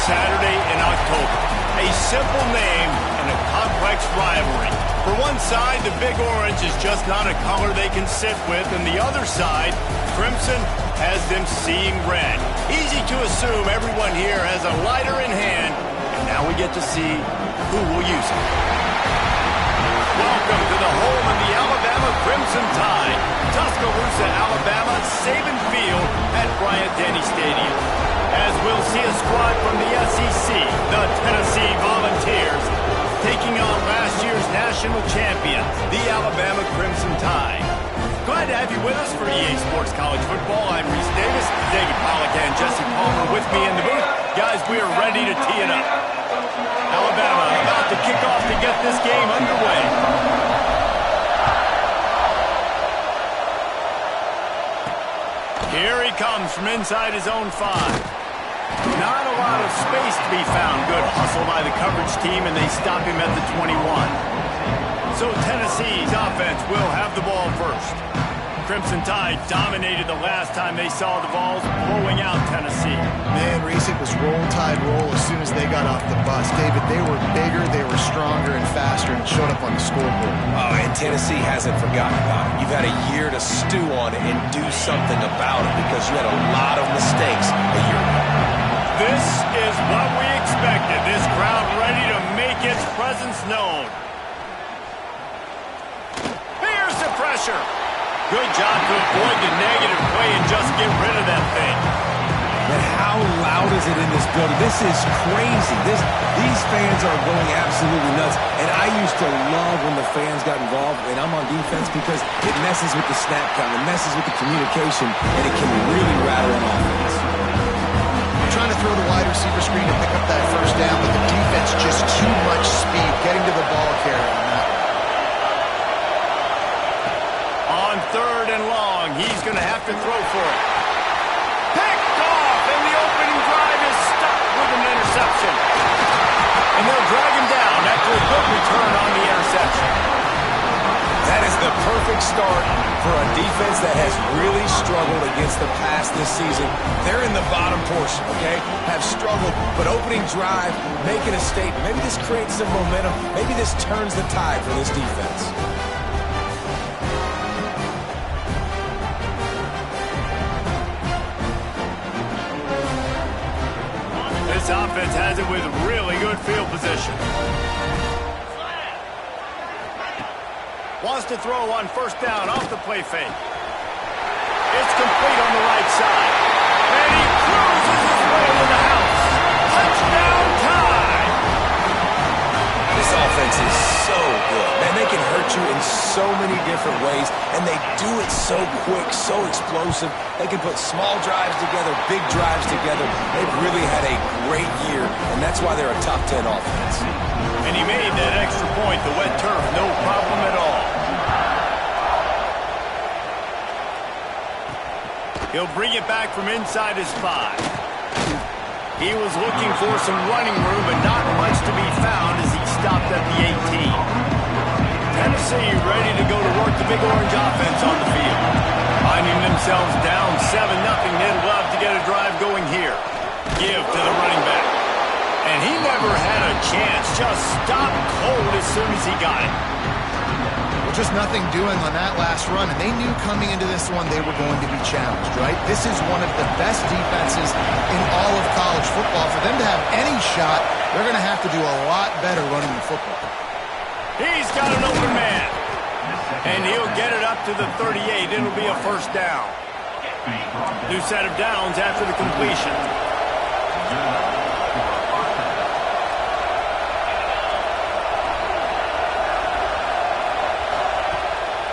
Saturday in October. A simple name and a complex rivalry. For one side, the Big Orange is just not a color they can sit with, and the other side, Crimson, has them seeing red. Easy to assume everyone here has a lighter in hand, and now we get to see who will use it. Welcome to the home of the Alabama Crimson Tide, Tuscaloosa, Alabama, Saban Field at Bryant-Denny Stadium. As we'll see a squad from the SEC, the Tennessee Volunteers, taking on last year's national champions, the Alabama Crimson Tide. Glad to have you with us for EA Sports College Football. I'm Reese Davis, David Pollack and Jesse Palmer with me in the booth. Guys, we are ready to tee it up. Alabama about to kick off to get this game underway. Here he comes from inside his own 5. Not a lot of space to be found. Good hustle by the coverage team, and they stop him at the 21. So Tennessee's offense will have the ball first. Crimson Tide dominated the last time they saw the Vols blowing out Tennessee. Man, Reese, it was roll tide roll as soon as they got off the bus. David, they were bigger, they were stronger and faster, and showed up on the scoreboard. Oh, and Tennessee hasn't forgotten about it. You've had a year to stew on it and do something about it because you had a lot of mistakes a year ago. This is what we expected. This crowd ready to make its presence known. Here's the pressure. Good job to avoid the negative play and just get rid of that thing. But how loud is it in this building? This is crazy. These fans are going absolutely nuts. And I used to love when the fans got involved, and I'm on defense because it messes with the snap count, it messes with the communication, and it can really rattle an offense. Trying to throw the wide receiver screen to pick up that first down, but the defense just too much speed getting to the ball carrier on that. On 3rd and long, he's going to have to throw for it. Picked off, and the opening drive is stopped with an interception. And they'll drag him down after a good return on the interception. That is the perfect start for a defense that has really struggled against the pass this season. They're in the bottom portion, okay? Have struggled, but opening drive, making a statement. Maybe this creates some momentum. Maybe this turns the tide for this defense. This offense has it with really good field position. Wants to throw on 1st down off the play fake. It's complete on the right side. And he cruises his way to the house. Touchdown Tide! This offense is so good. Man, they can hurt you in so many different ways, and they do it so quick, so explosive. They can put small drives together, big drives together. They've really had a great year, and that's why they're a top 10 offense. And he made that extra point, the wet turf, no problem at all. He'll bring it back from inside his 5. He was looking for some running room, but not much to be found as he stopped at the 18. Tennessee ready to go to work the Big Orange offense on the field. Finding themselves down 7-0, they'd love to get a drive going here. Give to the running back. And he never had a chance, just stopped cold as soon as he got it. Well, just nothing doing on that last run, and they knew coming into this one they were going to be challenged, right? This is one of the best defenses in all of college football. For them to have any shot, they're going to have to do a lot better running the football. He's got an open man. And he'll get it up to the 38. It'll be a 1st down. New set of downs after the completion.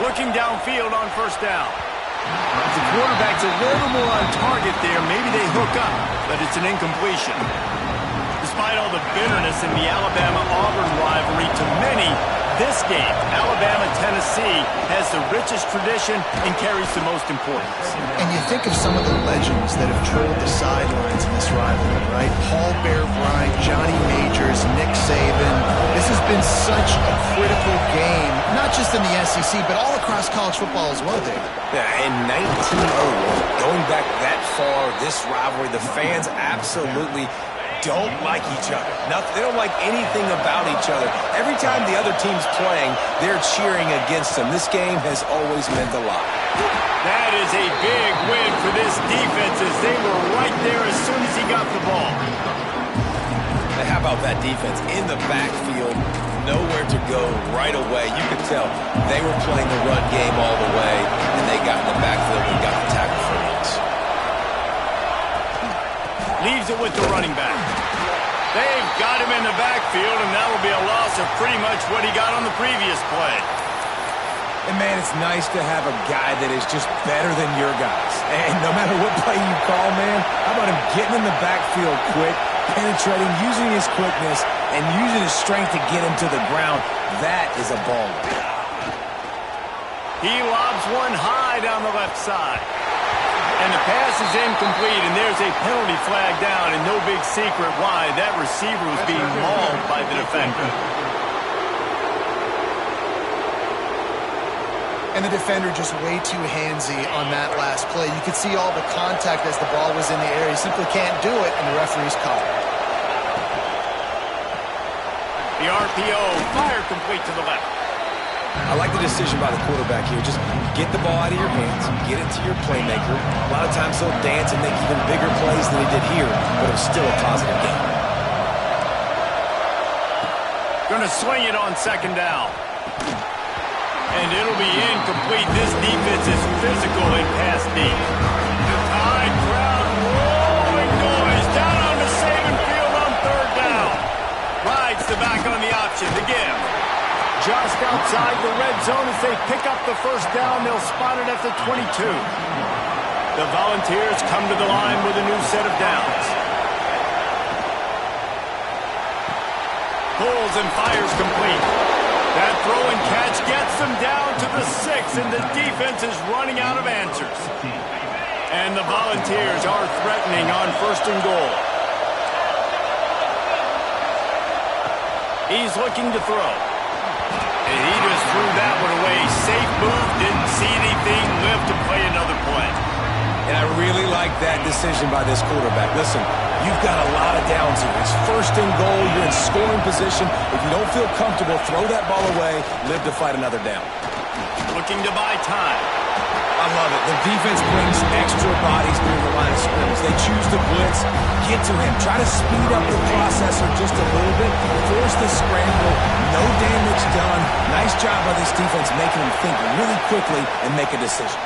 Looking downfield on 1st down. If the quarterback's a little more on target there, maybe they hook up, but it's an incompletion. Despite all the bitterness in the Alabama-Auburn rivalry, to many, this game, Alabama-Tennessee, has the richest tradition and carries the most importance. And you think of some of the legends that have trilled the sidelines in this rivalry, right? Paul Bear Bryant, Johnny Majors, Nick Saban. This has been such a critical game, not just in the SEC, but all across college football as well, David. Yeah, in 1901, going back that far, this rivalry, the fans absolutely don't like each other. They don't like anything about each other. Every time the other team's playing, they're cheering against them. This game has always meant a lot. That is a big win for this defense as they were right there as soon as he got the ball. And how about that defense in the backfield? Nowhere to go right away. You could tell they were playing the run game all the way, and they got in the backfield and got the tackle for loss. Leaves it with the running back. They've got him in the backfield, and that will be a loss of pretty much what he got on the previous play. And, man, it's nice to have a guy that is just better than your guys. And no matter what play you call, man, how about him getting in the backfield quick, penetrating, using his quickness, and using his strength to get him to the ground. That is a ball. He lobs one high down the left side. And the pass is incomplete, and there's a penalty flag down, and no big secret why. That receiver was being mauled by the defender. And the defender just way too handsy on that last play. You could see all the contact as the ball was in the air. He simply can't do it, and the referee's caught it. The RPO, fire complete to the left. I like the decision by the quarterback here. Just get the ball out of your hands, get it to your playmaker. A lot of times he'll dance and make even bigger plays than he did here, but it was still a positive game. Going to swing it on second down. And it'll be incomplete. This defense is physical in pass deep. The Tide crowd rolling noise down on the Saban field on third down. Rides the back on the option to give. Just outside the red zone as they pick up the first down. They'll spot it at the 22. The Volunteers come to the line with a new set of downs. Pulls and fires complete. That throw and catch gets them down to the 6, and the defense is running out of answers. And the Volunteers are threatening on first and goal. He's looking to throw. And he just threw that one away. Safe move, didn't see anything, lived to play another play. And I really like that decision by this quarterback. Listen, you've got a lot of downs here. It's first and goal. You're in scoring position. If you don't feel comfortable, throw that ball away. Live to fight another down. Looking to buy time. I love it. The defense brings extra bodies through the line of scrimmage. They choose to blitz, get to him, try to speed up the processor just a little bit, force the scramble, no damage done. Nice job by this defense making him think really quickly and make a decision.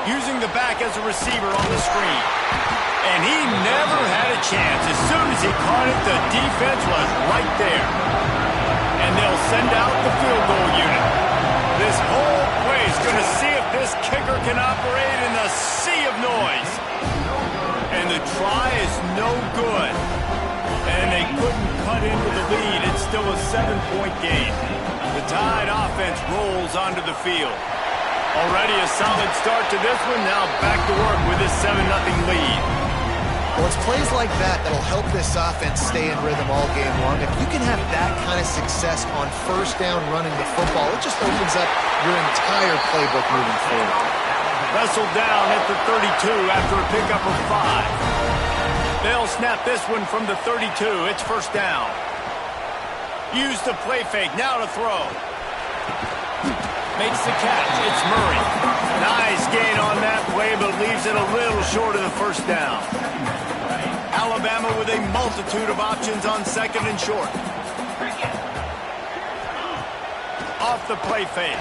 Using the back as a receiver on the screen. And he never had a chance. As soon as he caught it, the defense was right there. And they'll send out the field goal unit. This whole play is going to see if this kicker can operate in the sea of noise. And the try is no good. And they couldn't cut into the lead. It's still a 7-point game. The Tide offense rolls onto the field. Already a solid start to this one. Now back to work with this 7-0 lead. Well, it's plays like that that'll help this offense stay in rhythm all game long. If you can have that kind of success on first down running the football, it just opens up your entire playbook moving forward. Wrestled down at the 32 after a pickup of 5. They'll snap this one from the 32. It's first down. Use the play fake. Now to throw. Makes the catch. It's Murray. Nice gain on that play, but leaves it a little short of the first down. Alabama with a multitude of options on second and short. Off the play fake.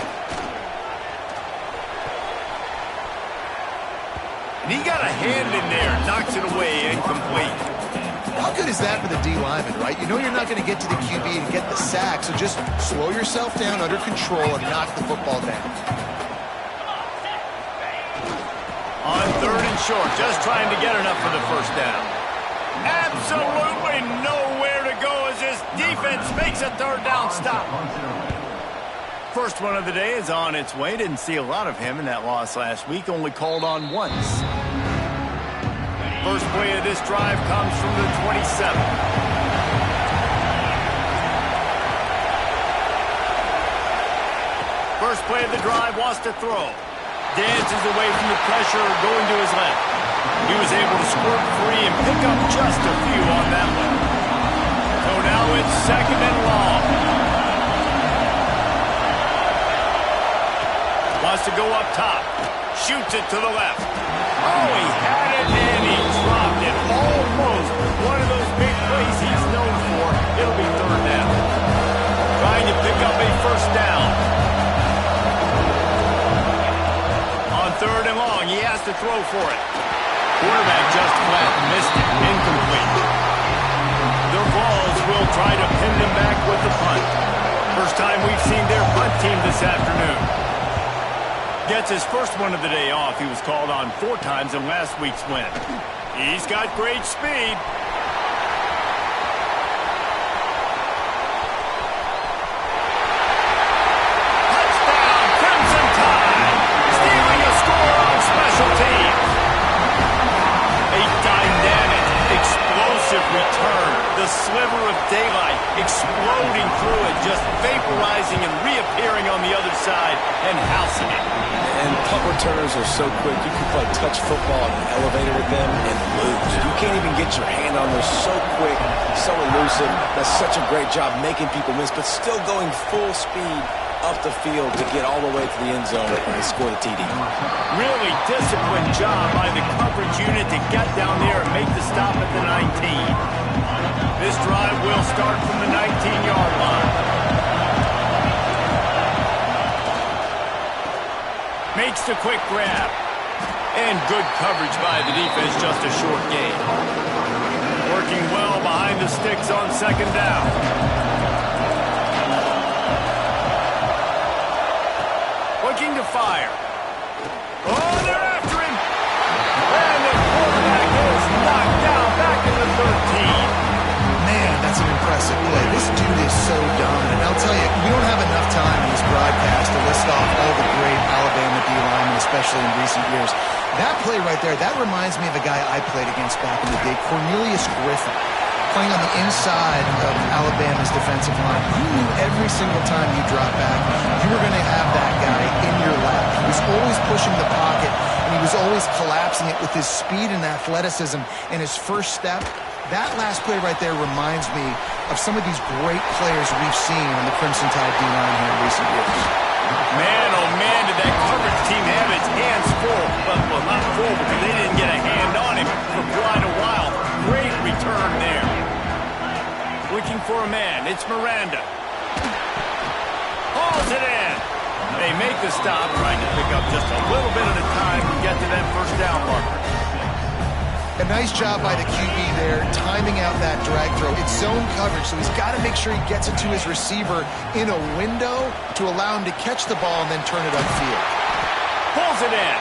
And he got a hand in there. Knocks it away. Incomplete. How good is that for the D lineman, right? You know you're not going to get to the QB and get the sack, so just slow yourself down under control and knock the football down. On third and short, just trying to get enough for the first down. Absolutely nowhere to go as this defense makes a third down stop. First one of the day is on its way. Didn't see a lot of him in that loss last week, only called on once. First play of this drive comes from the 27. First play of the drive wants to throw. Dances away from the pressure, going to his left. He was able to squirt free and pick up just a few on that one. So now it's 2nd and long. Wants to go up top. Shoots it to the left. Oh, he had it and he dropped it. Almost one of those big plays he's known for. It'll be 3rd down. Trying to pick up a 1st down. On 3rd and long, he has to throw for it. Quarterback just flat missed it. Incomplete. The Vols will try to pin them back with the punt. First time we've seen their punt team this afternoon. Gets his first one of the day off. He was called on 4 times in last week's win. He's got great speed. Touchdown, Crimson Tide. Stealing a score on special teams. A dynamic, explosive return. The sliver of daylight exploding through it, just vaporizing and reappearing on the other side and housing it. And punt returners are so quick, you can play touch football in an elevator with them and lose. You can't even get your hand on them. So quick, so elusive. That's such a great job making people miss, but still going full speed up the field to get all the way to the end zone and score the TD. Really disciplined job by the coverage unit to get down there and make the stop at the 19. This drive will start from the 19-yard line. Makes the quick grab. And good coverage by the defense, just a short gain. Working well behind the sticks on 2nd down. Looking to fire. Oh, they're after him. And the quarterback is knocked down back in the 13. Man, that's an impressive play. This dude is so dominant. I'll tell you, we don't have enough time in this broadcast to list off all the great Alabama D-linemen, especially in recent years. That play right there, that reminds me of a guy I played against back in the day, Cornelius Griffin, playing on the inside of Alabama's defensive line. You knew every single time you dropped back, you were going to have that guy in your lap. He was always pushing the pocket, and he was always collapsing it with his speed and athleticism and his first step. That last play right there reminds me of some of these great players we've seen on the Crimson Tide D-line here in recent years. Man, oh man, did that coverage team have its hands full. Well, not full because they didn't get a hand on him for quite a while. Great return there. Looking for a man. It's Miranda. Hauls it in. They make the stop, trying to pick up just a little bit at a time to get to that 1st down marker. A nice job by the QB there, timing out that drag throw. It's zone coverage, so he's got to make sure he gets it to his receiver in a window to allow him to catch the ball and then turn it upfield. Pulls it in.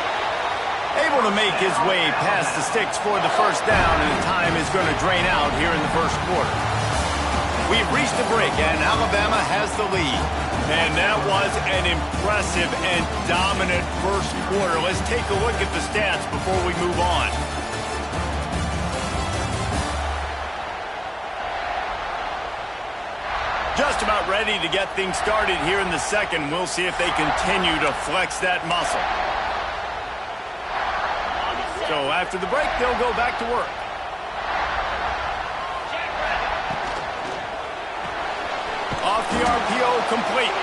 Able to make his way past the sticks for the 1st down, and the time is going to drain out here in the 1st quarter. We've reached the break, and Alabama has the lead. And that was an impressive and dominant 1st quarter. Let's take a look at the stats before we move on. Just about ready to get things started here in the 2nd. We'll see if they continue to flex that muscle. So after the break, they'll go back to work. Off the RPO, complete.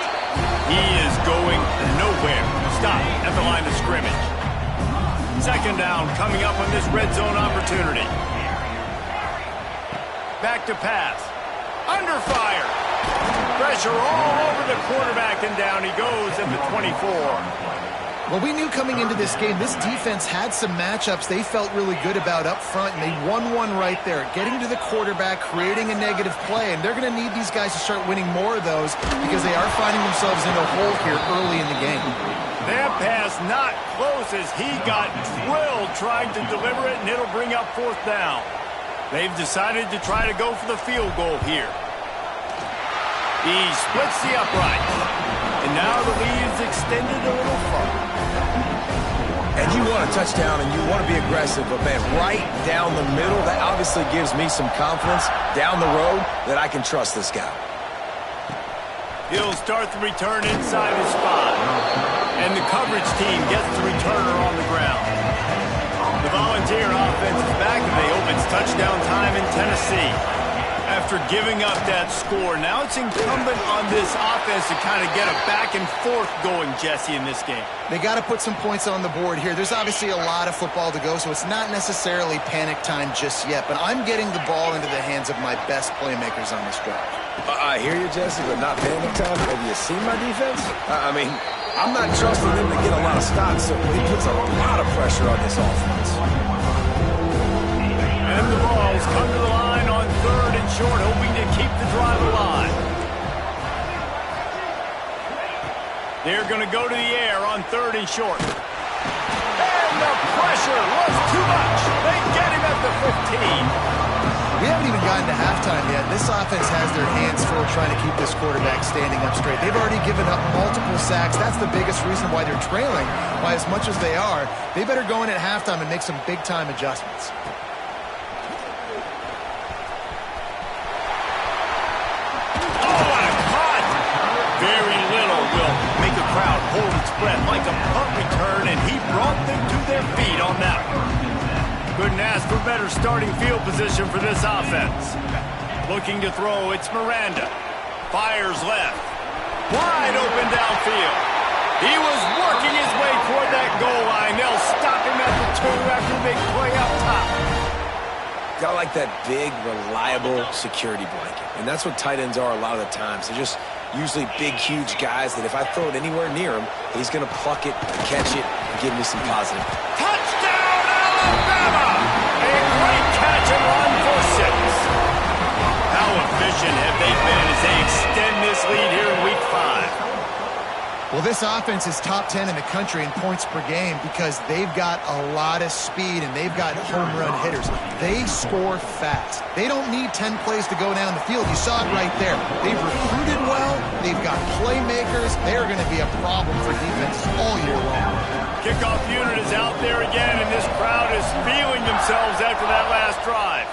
He is going nowhere. Stop at the line of scrimmage. 2nd down coming up on this red zone opportunity. Back to pass. Under fire. Pressure all over the quarterback, and down he goes at the 24. Well, we knew coming into this game, this defense had some matchups they felt really good about up front, and they won one right there, getting to the quarterback, creating a negative play, and they're going to need these guys to start winning more of those because they are finding themselves in a hole here early in the game. That pass not close as he got drilled trying to deliver it, and it'll bring up 4th down. They've decided to try to go for the field goal here. He splits the upright. And now the lead is extended a little further. And you want a touchdown and you want to be aggressive, but man, right down the middle, that obviously gives me some confidence down the road that I can trust this guy. He'll start the return inside his spot. And the coverage team gets the returner on the ground. The Volunteer offense is back, and they open touchdown time in Tennessee. After giving up that score, now it's incumbent on this offense to kind of get a back and forth going, Jesse, in this game. They got to put some points on the board here. There's obviously a lot of football to go, so it's not necessarily panic time just yet, but I'm getting the ball into the hands of my best playmakers on this drive. I hear you, Jesse, but not panic time. Have you seen my defense? I mean, I'm not trusting them to get a lot of stops, so he puts a lot of pressure on this offense. And the balls come to the line on 3rd and short, hoping to keep the drive alive. They're going to go to the air on 3rd and short. And the pressure was too much. They get him at the 15. We haven't even gotten to halftime yet. This offense has their hands full trying to keep this quarterback standing up straight. They've already given up multiple sacks. That's the biggest reason why they're trailing by as much as they are. They better go in at halftime and make some big-time adjustments. Hold its breath like a punt return, and he brought them to their feet on that one. Couldn't ask for better starting field position for this offense. Looking to throw, it's Miranda. Fires left. Wide open downfield. He was working his way toward that goal line. They'll stop him at the 2 after a big play up top. Got like that big, reliable security blanket. And that's what tight ends are a lot of the times. They're just usually big, huge guys that if I throw it anywhere near him, he's going to pluck it, catch it, and give me some positive. Touchdown, Alabama! A great catch and run for 6. How efficient have they been as they extend this lead here in Week 5? Well, this offense is top 10 in the country in points per game because they've got a lot of speed and they've got home run hitters. They score fast. They don't need 10 plays to go down the field. You saw it right there. They've recruited well. They've got playmakers. They're going to be a problem for defenses all year long. Kickoff unit is out there again, and this crowd is feeling themselves after that last drive.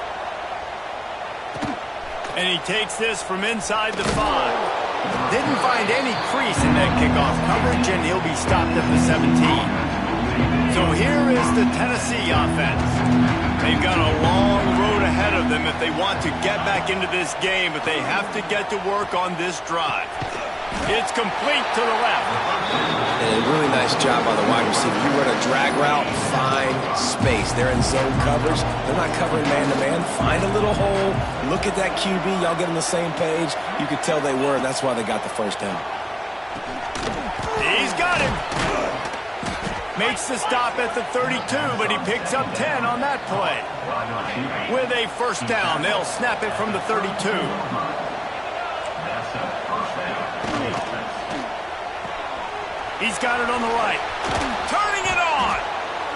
And he takes this from inside the 5. Didn't find any crease in that kickoff coverage, and he'll be stopped at the 17. So here is the Tennessee offense. They've got a long road ahead of them if they want to get back into this game, but they have to get to work on this drive. It's complete to the left. And a really nice job by the wide receiver. You run a drag route, find space. They're in zone coverage. They're not covering man-to-man. Find a little hole. Look at that QB. Y'all get on the same page. You could tell they were, and that's why they got the first down. He's got him. Makes the stop at the 32, but he picks up 10 on that play. With a first down, they'll snap it from the 32. He's got it on the right. Turning it on.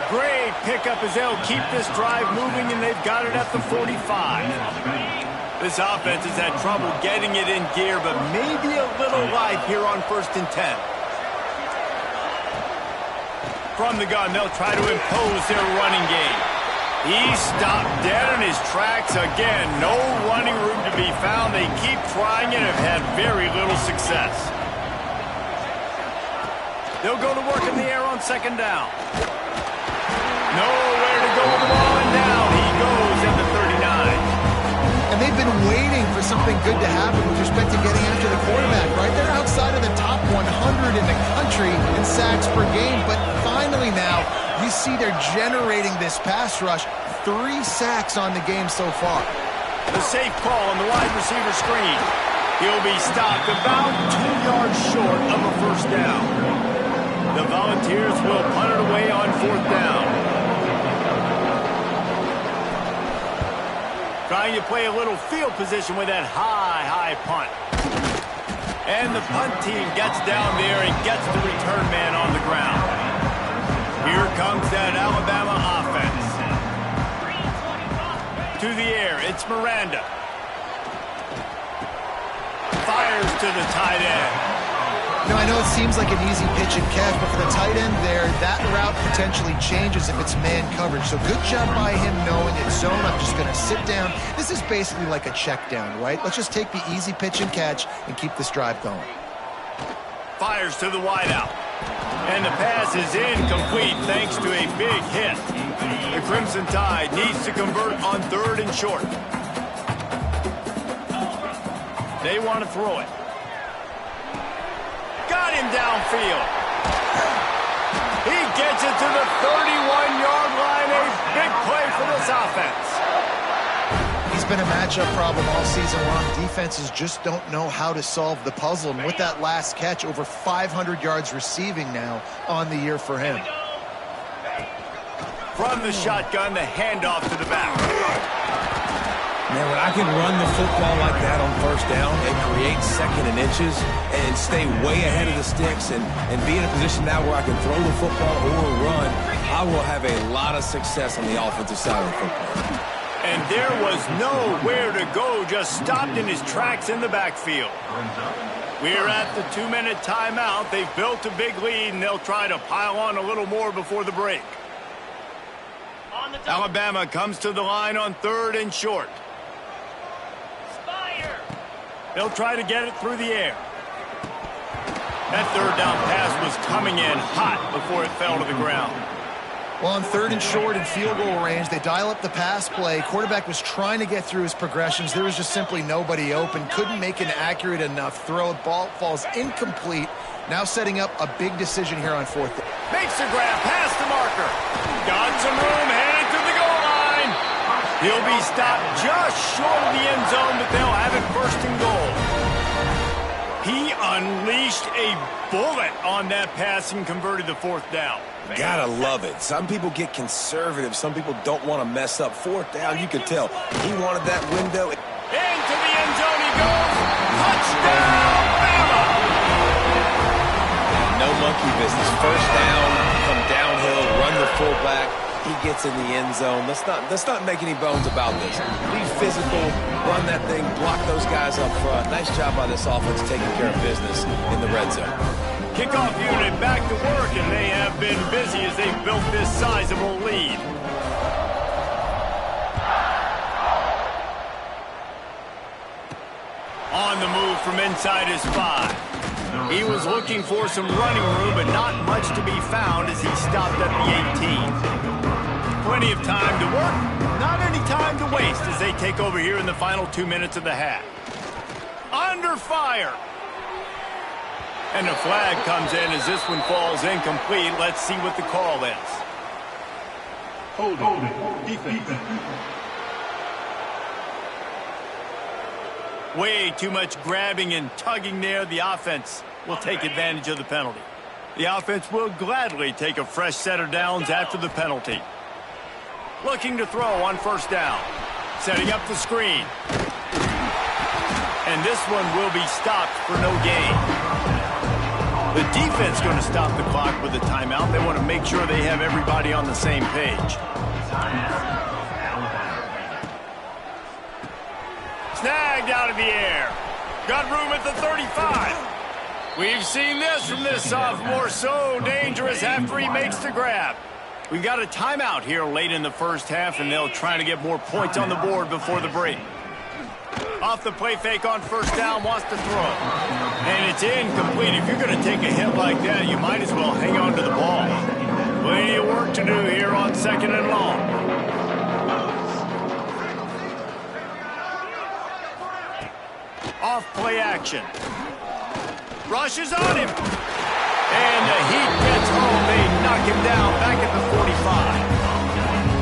Great pickup as they'll keep this drive moving, and they've got it at the 45. This offense has had trouble getting it in gear, but maybe a little life here on 1st and 10. From the gun, they'll try to impose their running game. He's stopped dead in his tracks again. No running room to be found. They keep trying and have had very little success. They'll go to work in the air on 2nd down. Nowhere to go with the ball, and down he goes at the 39. And they've been waiting for something good to happen with respect to getting after the quarterback, right? They're outside of the top 100 in the country in sacks per game, but finally now you see they're generating this pass rush. 3 sacks on the game so far. The safe call on the wide receiver screen. He'll be stopped about 2 yards short of a first down. The Volunteers will punt it away on 4th down. Trying to play a little field position with that high punt. And the punt team gets down there and gets the return man on the ground. Here comes that Alabama offense. To the air, it's Miranda. Fires to the tight end. You know, I know it seems like an easy pitch and catch, but for the tight end there, that route potentially changes if it's man coverage. So good job by him knowing it's zone. I'm just going to sit down. This is basically like a check down, right? Let's just take the easy pitch and catch and keep this drive going. Fires to the wideout. And the pass is incomplete thanks to a big hit. The Crimson Tide needs to convert on 3rd and short. They want to throw it. Got him downfield. He gets it to the 31-yard line. A big play for this offense. He's been a matchup problem all season long. Defenses just don't know how to solve the puzzle. And with that last catch, over 500 yards receiving now on the year for him. From the shotgun, the handoff to the back. Man, when I can run the football like that on 1st down and create 2nd and inches and stay way ahead of the sticks and be in a position now where I can throw the football or run, I will have a lot of success on the offensive side of the football. And there was nowhere to go, just stopped in his tracks in the backfield. We're at the 2-minute timeout. They've built a big lead, and they'll try to pile on a little more before the break. Alabama comes to the line on 3rd and short. They'll try to get it through the air. That 3rd down pass was coming in hot before it fell to the ground. Well, on 3rd and short in field goal range, they dial up the pass play. Quarterback was trying to get through his progressions. There was just simply nobody open. Couldn't make an accurate enough throw. Ball falls incomplete. Now setting up a big decision here on 4th. Makes the grab past the marker. Got some room, headed to the goal line. He'll be stopped just short of the end zone, but they'll have it 1st and goal. He unleashed a bullet on that pass and converted the 4th down. Gotta love it. Some people get conservative. Some people don't want to mess up. 4th down, you could tell. He wanted that window. Into the end zone he goes. Touchdown, Bama! No monkey business. 1st down, come downhill, run the fullback. He gets in the end zone. Let's not make any bones about this. Be physical, run that thing, block those guys up front. Nice job by this offense taking care of business in the red zone. Kickoff unit back to work, and they have been busy as they've built this sizable lead. On the move from inside his 5. He was looking for some running room, but not much to be found as he stopped at the 18. Plenty of time to work, not any time to waste as they take over here in the final 2 minutes of the half. Under fire. And the flag comes in as this one falls incomplete. Let's see what the call is. Holding. Defense. Way too much grabbing and tugging there. The offense will take advantage of the penalty. The offense will gladly take a fresh set of downs after the penalty. Looking to throw on 1st down. Setting up the screen. And this one will be stopped for no gain. The defense going to stop the clock with a timeout. They want to make sure they have everybody on the same page. Snagged out of the air. Got room at the 35. We've seen this from this sophomore. So dangerous after he makes the grab. We've got a timeout here late in the 1st half, and they'll try to get more points on the board before the break. Off the play fake on 1st down, wants to throw. And it's incomplete. If you're going to take a hit like that, you might as well hang on to the ball. Plenty of work to do here on 2nd and long. Off play action. Rushes on him. And the heat gets home. They knock him down back at the 45.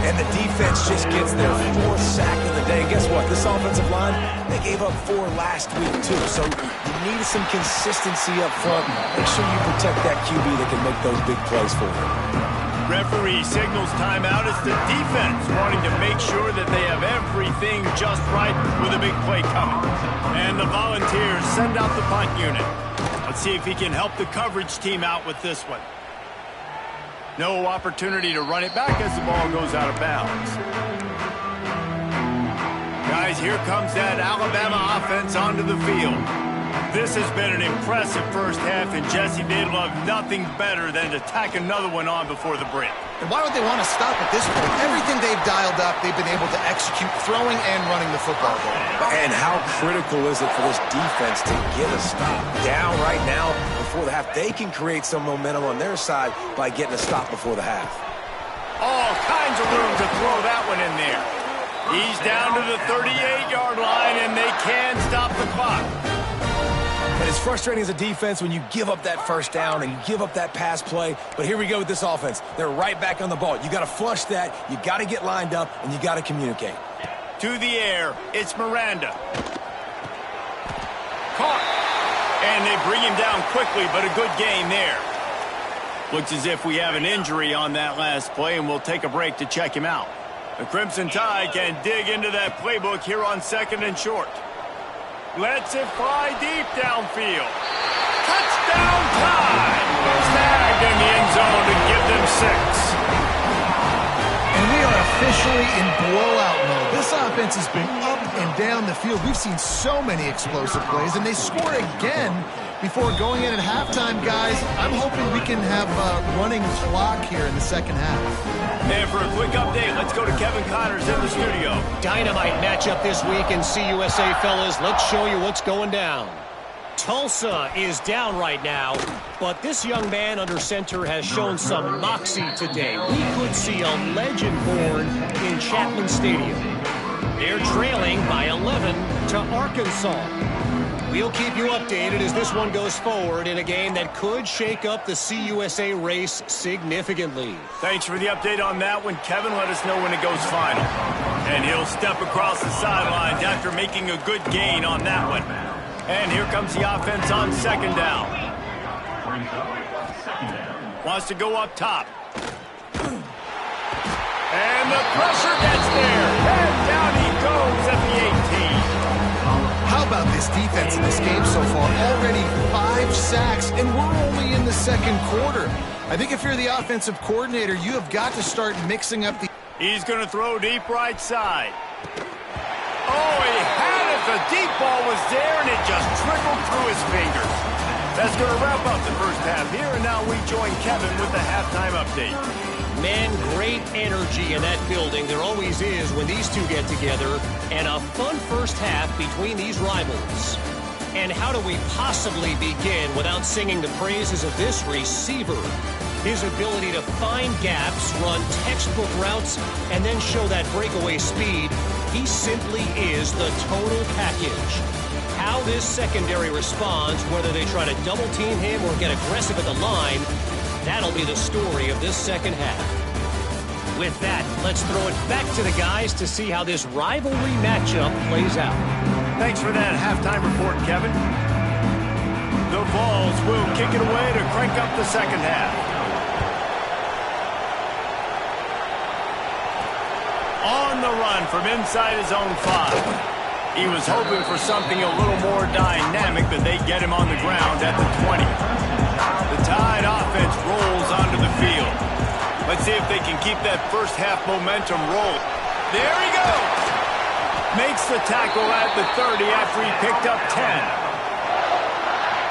And the defense just gets their 4th sack of the day. Guess what? This offensive line, they gave up 4 last week, too. So you need some consistency up front. Make sure you protect that QB that can make those big plays for you. Referee signals timeout. It's the defense wanting to make sure that they have everything just right with a big play coming. And the Volunteers send out the punt unit. Let's see if he can help the coverage team out with this one. No opportunity to run it back as the ball goes out of bounds. Guys, here comes that Alabama offense onto the field. This has been an impressive 1st half, and Jesse, they'd love nothing better than to tack another one on before the break. And why would they want to stop at this point? Everything they've dialed up, they've been able to execute throwing and running the football ball. And how critical is it for this defense to get a stop? Down right now, the before the half, they can create some momentum on their side by getting a stop before the half. All kinds of room to throw that one in there. He's down to the 38-yard line, and they can stop the clock. And it's frustrating as a defense when you give up that first down and you give up that pass play. But here we go with this offense. They're right back on the ball. You got to flush that. You got to get lined up, and you got to communicate. To the air, it's Miranda. Caught. And they bring him down quickly, but a good gain there. Looks as if we have an injury on that last play, and we'll take a break to check him out. The Crimson Tide can dig into that playbook here on 2nd and short. Lets it fly deep downfield. Touchdown Tide! Snagged in the end zone to give them 6. And we are officially in blowout mode. This offense has been up and down the field. We've seen so many explosive plays, and they score again before going in at halftime, guys. I'm hoping we can have a running clock here in the second half. And for a quick update, let's go to Kevin Connors in the studio. Dynamite matchup this week in CUSA, fellas. Let's show you what's going down. Tulsa is down right now, but this young man under center has shown some moxie today. We could see a legend born in Chapman Stadium. They're trailing by 11 to Arkansas. We'll keep you updated as this one goes forward in a game that could shake up the CUSA race significantly. Thanks for the update on that one, Kevin. Let us know when it goes final. And he'll step across the sidelines after making a good gain on that one. And here comes the offense on 2nd down. Wants to go up top. And the pressure gets there. And down he goes at the 18. How about this defense in this game so far? Already 5 sacks, and we're only in the 2nd quarter. I think if you're the offensive coordinator, you have got to start mixing up the... He's going to throw deep right side. Oh, he had it. The deep ball was there, and it just trickled through his fingers. That's going to wrap up the first half here, and now we join Kevin with the halftime update. Man, great energy in that building. There always is when these two get together. And a fun first half between these rivals. And how do we possibly begin without singing the praises of this receiver? His ability to find gaps, run textbook routes, and then show that breakaway speed. He simply is the total package. How this secondary responds, whether they try to double team him or get aggressive at the line, that'll be the story of this second half. With that, let's throw it back to the guys to see how this rivalry matchup plays out. Thanks for that halftime report, Kevin. The Vols will kick it away to crank up the second half. On the run from inside his own 5. He was hoping for something a little more dynamic, but they get him on the ground at the 20. The Tide offense rolls onto the field. Let's see if they can keep that first half momentum rolling. There he goes! Makes the tackle at the 30 after he picked up 10.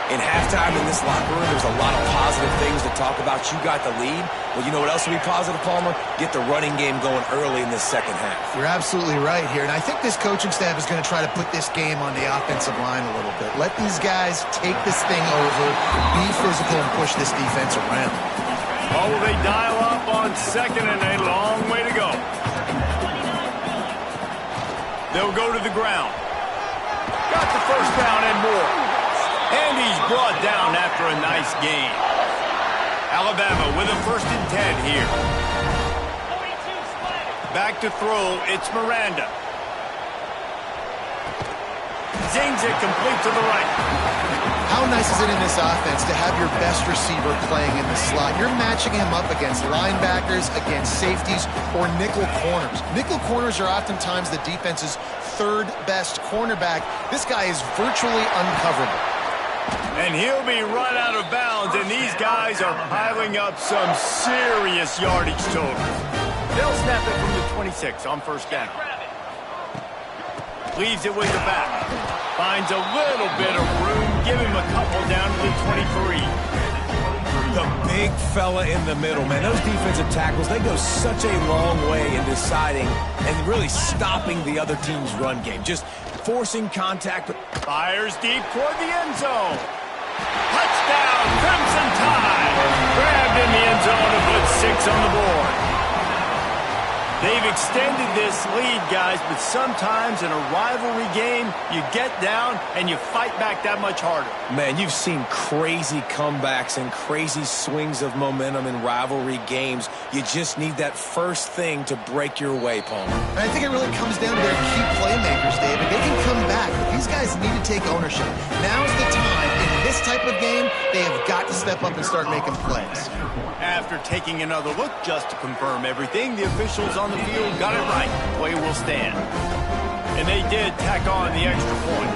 In halftime in this locker room, there's a lot of positive things to talk about. You got the lead. Well, you know what else will be positive, Palmer? Get the running game going early in this second half. You're absolutely right here. And I think this coaching staff is going to try to put this game on the offensive line a little bit. Let these guys take this thing over, be physical, and push this defense around. Oh, they dial up on 2nd and a long way to go. They'll go to the ground. Got the first down and more. And he's brought down after a nice gain. Alabama with a 1st and 10 here. Back to throw, it's Miranda. Zings it complete to the right. How nice is it in this offense to have your best receiver playing in the slot? You're matching him up against linebackers, against safeties, or nickel corners. Nickel corners are oftentimes the defense's 3rd best cornerback. This guy is virtually uncoverable. And he'll be run out of bounds, and these guys are piling up some serious yardage totals. They'll snap it from the 26 on 1st down. Leaves it with the back. Finds a little bit of room. Give him a couple down to the 23. The big fella in the middle, man. Those defensive tackles, they go such a long way in deciding and really stopping the other team's run game. Just forcing contact. Fires deep toward the end zone. Touchdown, points on the board. They've extended this lead, guys, but sometimes in a rivalry game, you get down and you fight back that much harder. Man, you've seen crazy comebacks and crazy swings of momentum in rivalry games. You just need that first thing to break your way, Palmer. And I think it really comes down to their key playmakers, David. They can come back, but these guys need to take ownership. Now's the time. In this type of game, they have got to step up and start making plays. After taking another look just to confirm everything, the officials on the field got it right. Play will stand. And they did tack on the extra point.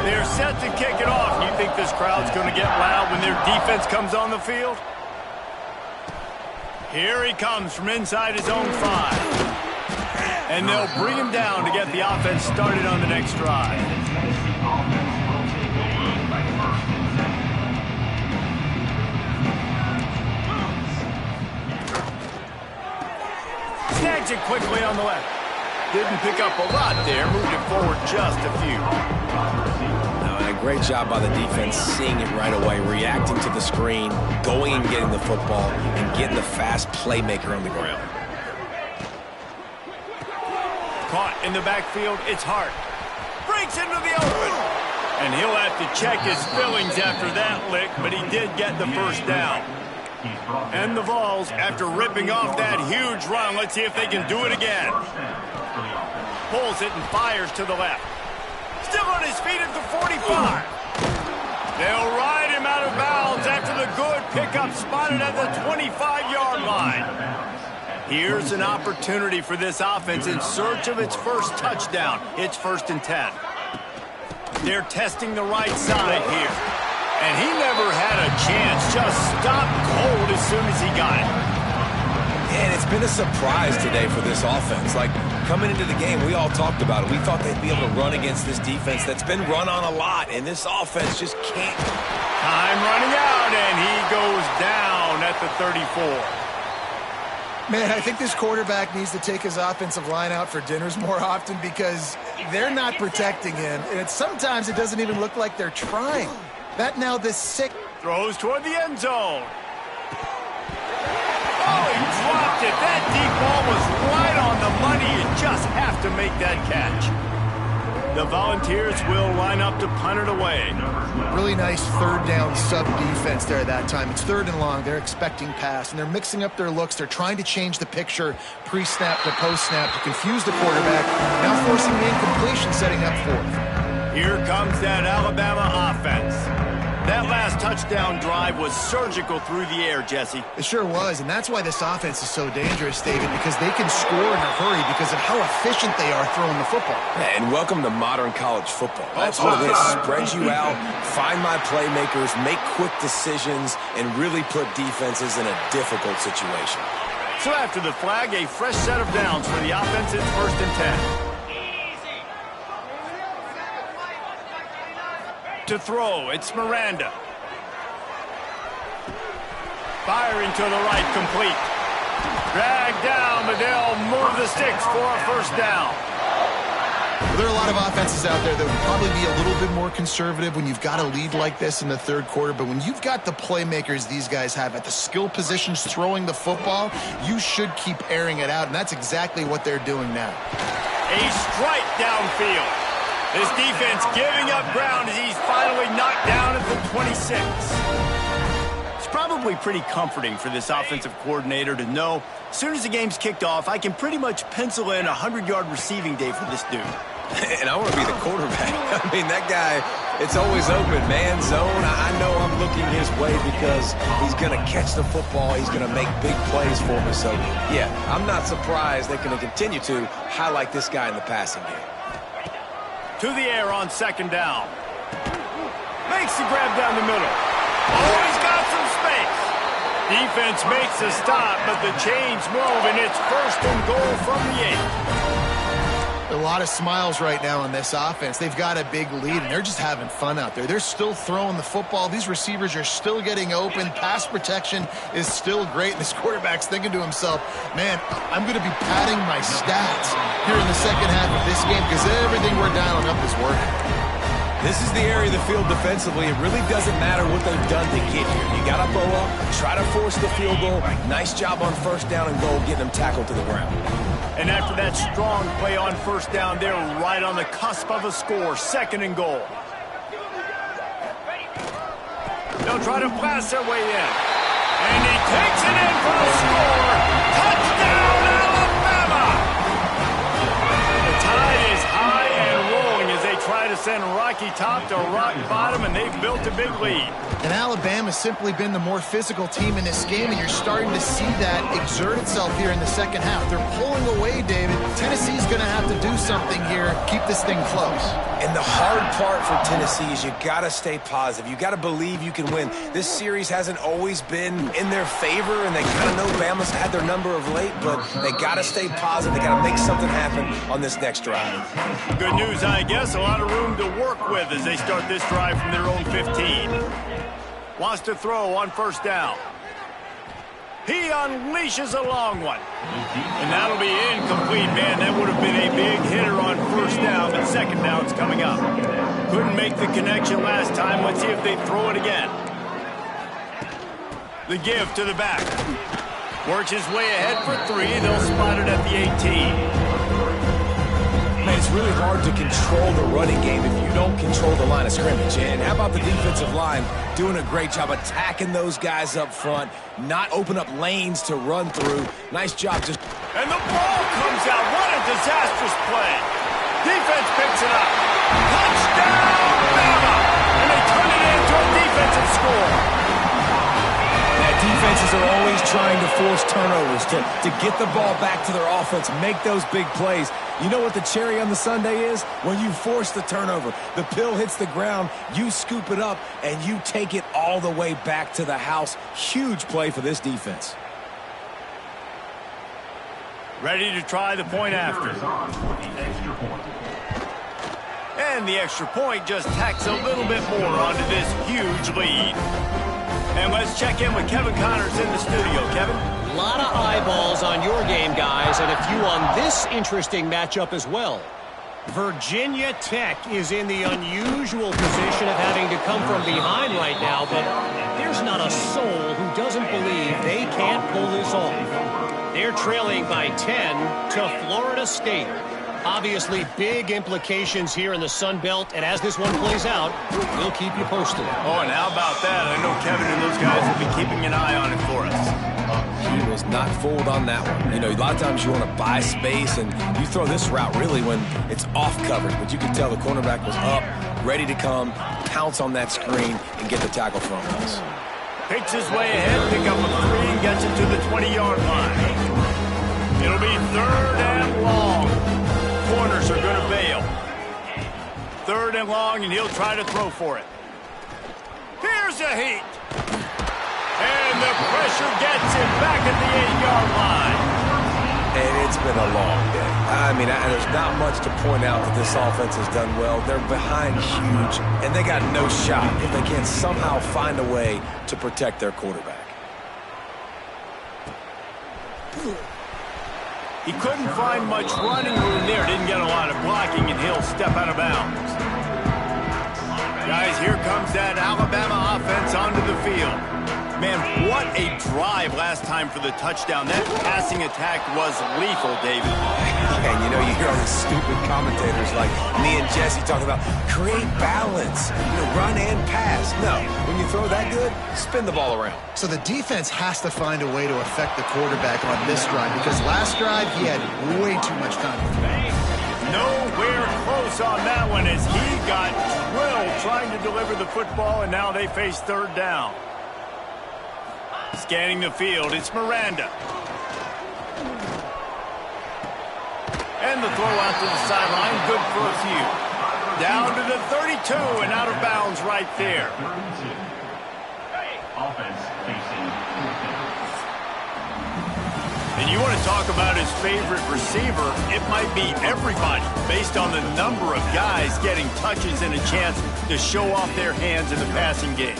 They're set to kick it off. You think this crowd's going to get loud when their defense comes on the field? Here he comes from inside his own 5. And they'll bring him down to get the offense started on the next drive. Snags it quickly on the left. Didn't pick up a lot there. Moved it forward just a few. And a great job by the defense seeing it right away, reacting to the screen, going and getting the football, and getting the fast playmaker on the ground. Caught in the backfield, it's Hart. Breaks into the open. And he'll have to check his fillings after that lick, but he did get the first down. And the Vols, after ripping off that huge run, let's see if they can do it again. Pulls it and fires to the left. Still on his feet at the 45. They'll ride him out of bounds after the good pickup spotted at the 25-yard line. Here's an opportunity for this offense in search of its first touchdown. It's 1st and 10. They're testing the right side here. And he never had a chance, just stopped cold as soon as he got it. And it's been a surprise today for this offense. Like, coming into the game, we all talked about it. We thought they'd be able to run against this defense that's been run on a lot, and this offense just can't. Time running out, and he goes down at the 34. Man, I think this quarterback needs to take his offensive line out for dinners more often because they're not protecting him. And sometimes it doesn't even look like they're trying. That now this sick throws toward the end zone. Oh, he dropped it. That deep ball was right on the money. You just have to make that catch. The Volunteers will line up to punt it away. Really nice 3rd down sub defense there that time. It's 3rd and long. They're expecting pass, and they're mixing up their looks. They're trying to change the picture pre-snap to post-snap to confuse the quarterback, now forcing the incompletion, setting up 4th. Here comes that Alabama offense. That last touchdown drive was surgical through the air, Jesse. It sure was, and that's why this offense is so dangerous, David, because they can score in a hurry because of how efficient they are throwing the football. And welcome to modern college football. That's what it is. Spread you out, find my playmakers, make quick decisions, and really put defenses in a difficult situation. So after the flag, a fresh set of downs for the offense. It's 1st and 10. To throw, it's Miranda. Firing to the right, complete. Dragged down, but they'll move the sticks for a 1st down. Well, there are a lot of offenses out there that would probably be a little bit more conservative when you've got a lead like this in the 3rd quarter, but when you've got the playmakers these guys have at the skill positions throwing the football, you should keep airing it out, and that's exactly what they're doing now. A strike downfield. This defense giving up ground as he's finally knocked down at the 26. It's probably pretty comforting for this offensive coordinator to know as soon as the game's kicked off, I can pretty much pencil in a 100-yard receiving day for this dude. And I want to be the quarterback. I mean, that guy, it's always open, man, zone. I know I'm looking his way because he's going to catch the football. He's going to make big plays for me. So, yeah, I'm not surprised they're going to continue to highlight this guy in the passing game. To the air on 2nd down. Makes the grab down the middle. Oh, he's got some space. Defense makes a stop, but the chains move, and it's 1st and goal from the 8. A lot of smiles right now on this offense. They've got a big lead, and they're just having fun out there. They're still throwing the football. These receivers are still getting open. Pass protection is still great, and this quarterback's thinking to himself, man, I'm going to be padding my stats here in the 2nd half of this game because everything we're dialing up is working. This is the area of the field defensively. It really doesn't matter what they've done to get here. You got to bow up, try to force the field goal. Nice job on first down and goal, getting them tackled to the ground. And after that strong play on first down, they're right on the cusp of a score. 2nd and goal. They'll try to pass their way in. And he takes it in for the score. Touchdown, Alabama! The tide is high and rolling as they try to send Rocky Top to rock bottom, and they've built a big lead. And Alabama's simply been the more physical team in this game, and you're starting to see that exert itself here in the second half. They're pulling away, David. Tennessee's going to have to do something here, keep this thing close. And the hard part for Tennessee is you got to stay positive. You got to believe you can win. This series hasn't always been in their favor, and they kind of know Bama's had their number of late, but they got to stay positive. They got to make something happen on this next drive. Good news, I guess. A lot of room to work with as they start this drive from their own 15. Wants to throw on first down. He unleashes a long one. And that'll be incomplete, man. That would have been a big hitter on first down, but second down's coming up. Couldn't make the connection last time. Let's see if they throw it again. The give to the back. Works his way ahead for 3. They'll spot it at the 18. Man, it's really hard to control the running game if you don't control the line of scrimmage. And how about the defensive line doing a great job attacking those guys up front, not open up lanes to run through. Nice job. And the ball comes out. What a disastrous play. Defense picks it up. Touchdown, Bama! And they turn it into a defensive score. Defenses are always trying to force turnovers to get the ball back to their offense, make those big plays. You know what the cherry on the sundae is? When you force the turnover, the pill hits the ground, you scoop it up, and you take it all the way back to the house. Huge play for this defense. Ready to try the point after. And the extra point just tacks a little bit more onto this huge lead. And let's check in with Kevin Connors in the studio. Kevin? A lot of eyeballs on your game, guys, and a few on this interesting matchup as well. Virginia Tech is in the unusual position of having to come from behind right now, but there's not a soul who doesn't believe they can't pull this off. They're trailing by 10 to Florida State. Obviously, big implications here in the Sun Belt, and as this one plays out, we'll keep you posted. Oh, and how about that? I know Kevin and those guys will be keeping an eye on it for us. He was not fooled on that one. You know, a lot of times you want to buy space, and you throw this route really when it's off coverage, but you can tell the cornerback was up, ready to come, pounce on that screen, and get the tackle from us. Picks his way ahead, pick up a 3, and gets it to the 20-yard line. It'll be 3rd and long. Corners are going to bail. 3rd and long, and he'll try to throw for it. Here's a heat. And the pressure gets him back at the 8-yard line. And it's been a long day. I mean, there's not much to point out that this offense has done well. They're behind huge, and they got no shot if they can't somehow find a way to protect their quarterback. He couldn't find much running room there. Didn't get a lot of blocking, and he'll step out of bounds. Guys, here comes that Alabama offense onto the field. Man, what a drive last time for the touchdown. That passing attack was lethal, David. And you know, you hear all these stupid commentators like me and Jesse talking about create balance, run and pass. No, when you throw that good, spin the ball around. So the defense has to find a way to affect the quarterback on this drive, because last drive he had way too much time to throw. Nowhere close on that one as he got drilled trying to deliver the football, and now they face 3rd down. Scanning the field, it's Miranda. And the throw out to the sideline, good for a few. Down to the 32 and out of bounds right there. And you want to talk about his favorite receiver, it might be everybody based on the number of guys getting touches and a chance to show off their hands in the passing game.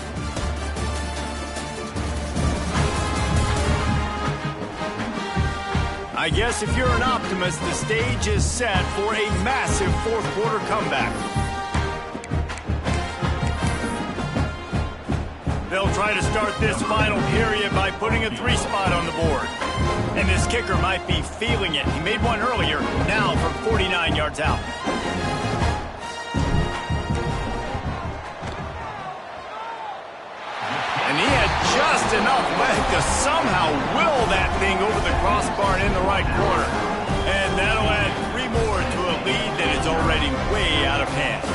I guess if you're an optimist, the stage is set for a massive 4th quarter comeback. They'll try to start this final period by putting a 3 spot on the board. And this kicker might be feeling it. He made one earlier, now from 49 yards out. And he had just enough leg to somehow will that thing over the crossbar and in the right corner. And that'll add 3 more to a lead that is already way out of hand.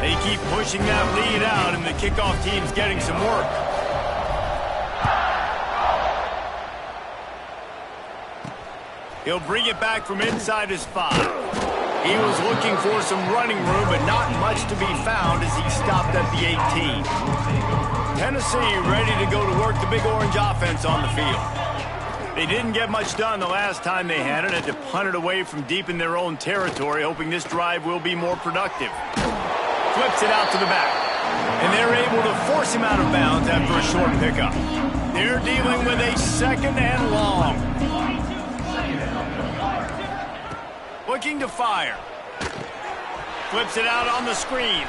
They keep pushing that lead out, and the kickoff team's getting some work. He'll bring it back from inside his 5. He was looking for some running room, but not much to be found as he stopped at the 18. Tennessee ready to go to work the Big Orange offense on the field. They didn't get much done the last time they had it. Had to punt it away from deep in their own territory, hoping this drive will be more productive. Flips it out to the back. And they're able to force him out of bounds after a short pickup. They're dealing with a 2nd and long. Looking to fire. Flips it out on the screen.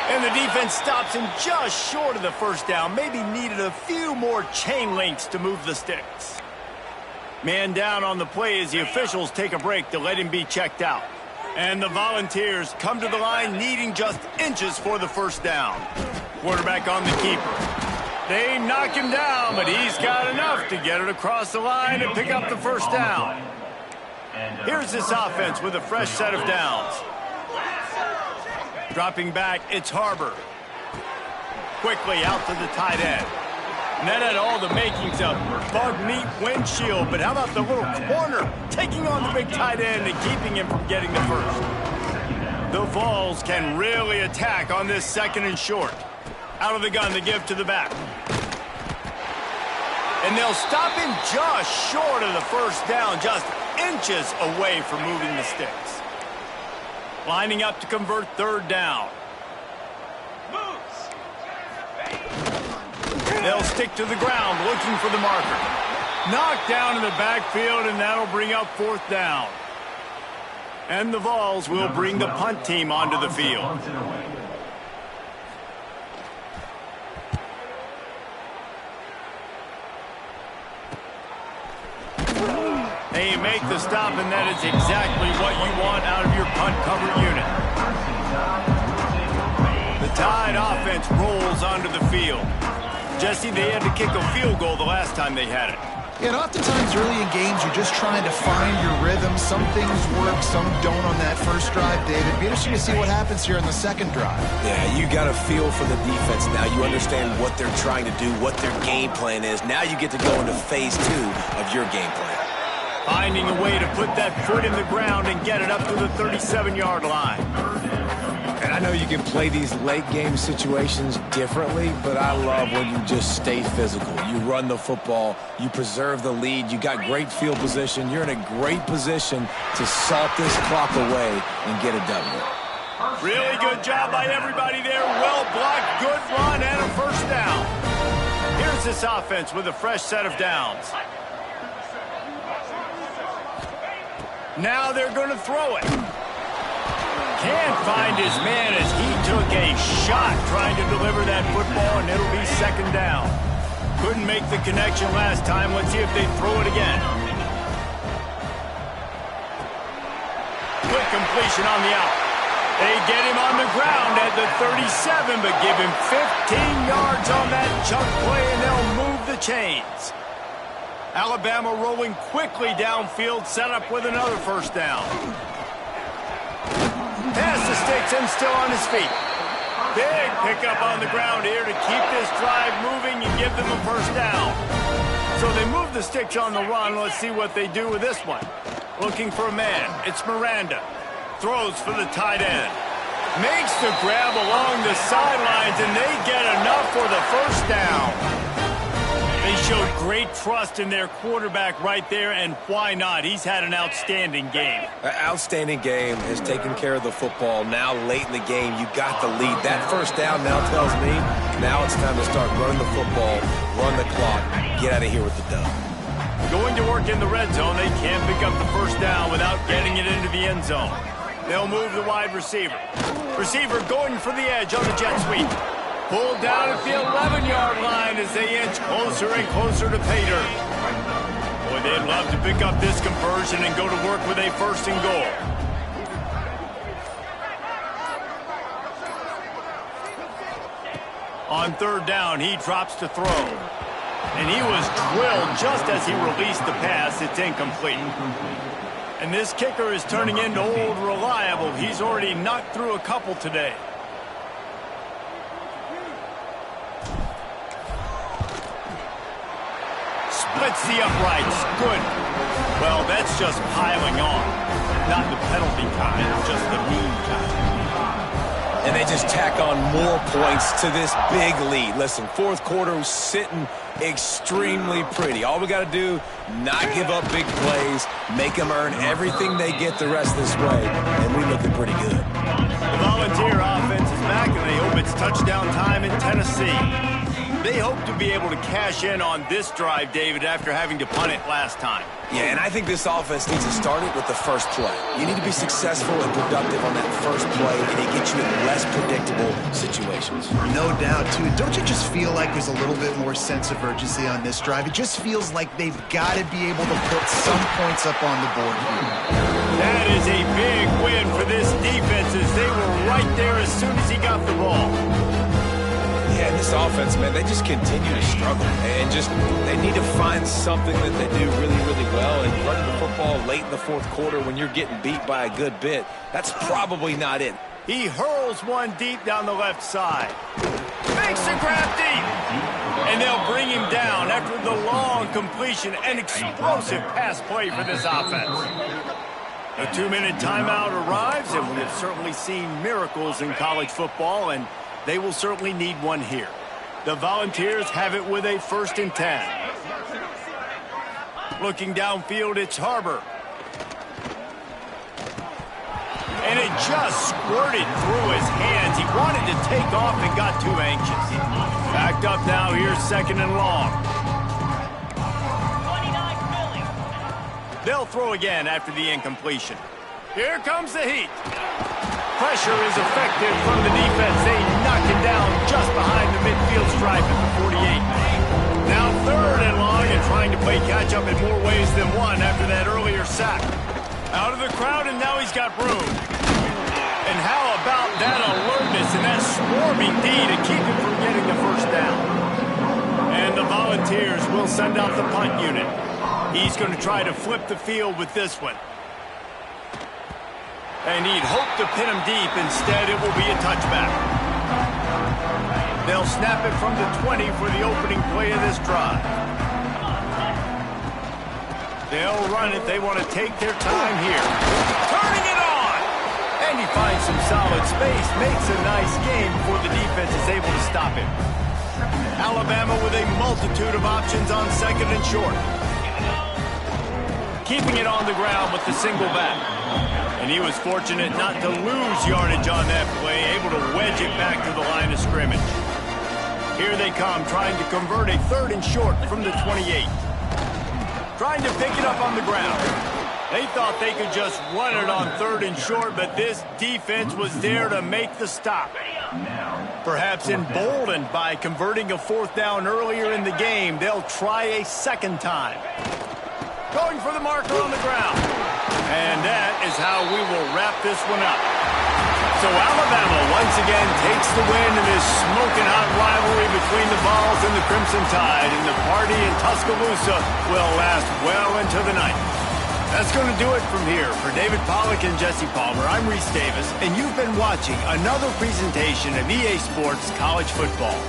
And the defense stops him just short of the first down. Maybe needed a few more chain links to move the sticks. Man down on the play as the officials take a break to let him be checked out. And the Volunteers come to the line needing just inches for the first down. Quarterback on the keeper. They knock him down, but he's got enough to get it across the line and pick up the first down. Here's this offense with a fresh set of downs. Dropping back, it's Harbor. Quickly out to the tight end. And that had all the makings of bug meat windshield, but how about the little corner taking on the big tight end and keeping him from getting the first? The Vols can really attack on this 2nd and short. Out of the gun, they give to the back. And they'll stop him just short of the first down, just inches away from moving the sticks. Lining up to convert 3rd down. They'll stick to the ground, looking for the marker. Knocked down in the backfield, and that'll bring up 4th down. And the Vols will bring the punt team onto the field. They make the stop, and that is exactly what you want out of your punt cover unit. The Tide offense rolls onto the field. Jesse, they had to kick a field goal the last time they had it. Yeah, and oftentimes early in games, you're just trying to find your rhythm. Some things work, some don't on that first drive, David. Be interesting to see what happens here in the 2nd drive. Yeah, you got a feel for the defense now. You understand what they're trying to do, what their game plan is. Now you get to go into phase 2 of your game plan. Finding a way to put that foot in the ground and get it up to the 37-yard line. And I know you can play these late-game situations differently, but I love when you just stay physical. You run the football, you preserve the lead, you got great field position, you're in a great position to salt this clock away and get a W. Really good job by everybody there. Well blocked, good run, and a first down. Here's this offense with a fresh set of downs. Now they're going to throw it. Can't find his man as he took a shot trying to deliver that football, and it'll be 2nd down. Couldn't make the connection last time. Let's see if they throw it again. Quick completion on the out. They get him on the ground at the 37, but give him 15 yards on that chunk play, and they'll move the chains. Alabama rolling quickly downfield, set up with another first down. Past the sticks and still on his feet. Big pickup on the ground here to keep this drive moving and give them a first down. So they move the sticks on the run. Let's see what they do with this one. Looking for a man. It's Miranda. Throws for the tight end. Makes the grab along the sidelines, and they get enough for the first down. They showed great trust in their quarterback right there, and why not? He's had an outstanding game. An outstanding game, has taken care of the football. Now, late in the game, you got the lead. That first down now tells me now it's time to start running the football, run the clock, get out of here with the dub. Going to work in the red zone, they can't pick up the first down without getting it into the end zone. They'll move the wide receiver. Receiver going for the edge on the jet sweep. Pulled down at the 11-yard line as they inch closer and closer to pay dirt. Boy, they'd love to pick up this conversion and go to work with a first and goal. On third down, he drops to throw. And he was drilled just as he released the pass. It's incomplete. And this kicker is turning into old reliable. He's already knocked through a couple today. Splits the uprights. Good. Well, that's just piling on. Not the penalty kind, just the mean kind. And they just tack on more points to this big lead. Listen, fourth quarter was sitting extremely pretty. All we got to do, not give up big plays, make them earn everything they get the rest of this way, and we're looking pretty good. The Volunteer offense is back, and they hope it's touchdown time in Tennessee. They hope to be able to cash in on this drive, David, after having to punt it last time. Yeah, and I think this offense needs to start it with the first play. You need to be successful and productive on that first play, and it gets you in less predictable situations. No doubt, too. Don't you just feel like there's a little bit more sense of urgency on this drive? It just feels like they've got to be able to put some points up on the board here. That is a big win for this defense as they were right there as soon as he got the ball. Yeah, this offense, man, they just continue to struggle. And they need to find something that they do really, really well. And running the football late in the fourth quarter when you're getting beat by a good bit, that's probably not it. He hurls one deep down the left side. Makes the grab deep. And they'll bring him down after the long completion. An explosive pass play for this offense. A 2-minute timeout arrives, and we have certainly seen miracles in college football, and they will certainly need one here. The Volunteers have it with a 1st and 10. Looking downfield, it's Harbor. And it just squirted through his hands. He wanted to take off and got too anxious. Backed up now, here's 2nd and long. They'll throw again after the incompletion. Here comes the heat. Pressure is effective from the defense. They knock it down just behind the midfield stripe at the 48. Now 3rd and long and trying to play catch-up in more ways than one after that earlier sack. Out of the crowd, and now he's got room. And how about that alertness and that swarming D to keep him from getting the first down? And the Volunteers will send out the punt unit. He's going to try to flip the field with this one. And he'd hope to pin him deep. Instead, it will be a touchback. They'll snap it from the 20 for the opening play of this drive. They'll run it. They want to take their time here. Turning it on! And he finds some solid space. Makes a nice game before the defense is able to stop him. Alabama with a multitude of options on 2nd and short. Keeping it on the ground with the single back. And he was fortunate not to lose yardage on that play, able to wedge it back to the line of scrimmage. Here they come, trying to convert a 3rd and short from the 28. Trying to pick it up on the ground. They thought they could just run it on 3rd and short, but this defense was there to make the stop. Perhaps emboldened by converting a 4th down earlier in the game, they'll try a 2nd time. Going for the marker on the ground. And that is how we will wrap this one up. So Alabama once again takes the win in this smoking hot rivalry between the Vols and the Crimson Tide. And the party in Tuscaloosa will last well into the night. That's going to do it from here. For David Pollack and Jesse Palmer, I'm Reese Davis, and you've been watching another presentation of EA Sports College Football.